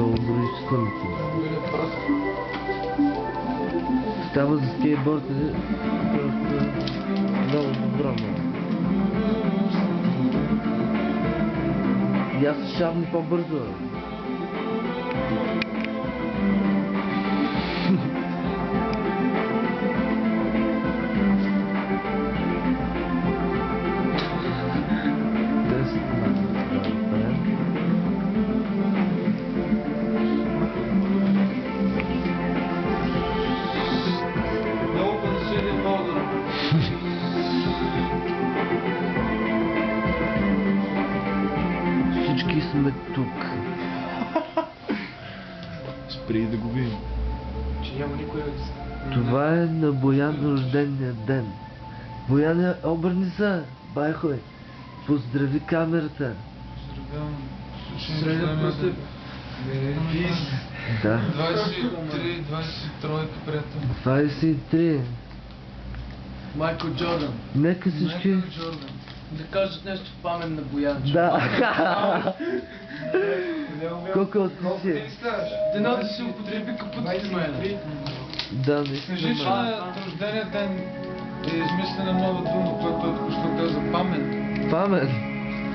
долу брои секундите. Става за скейтборд е просто много добро, много. И аз се шавни по-бързо. Всички сме тук. Спри да го видим. Че няма никой да се... Това е на Боян рождения ден. Боян, обърни се, байхой. Поздрави камерата. Поздравявам. Среден пъстък. Да. 23, 23, приятел. 23. Майкъл Джордан. Нека всички... Да кажат нещо в памет на Боянчо. Да. Колко от си? Дено да се употреби капут с мене. Да, Кажи, че наистина. на рождения ден е измислена нова дума, която той току-що каза памен. Памет.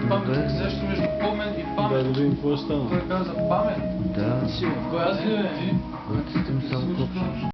Памет, Добре. нещо между помен и Да памет. видим какво стана. Той каза памен. Да. Силно. Кой аз ли бе? Отстим само копче.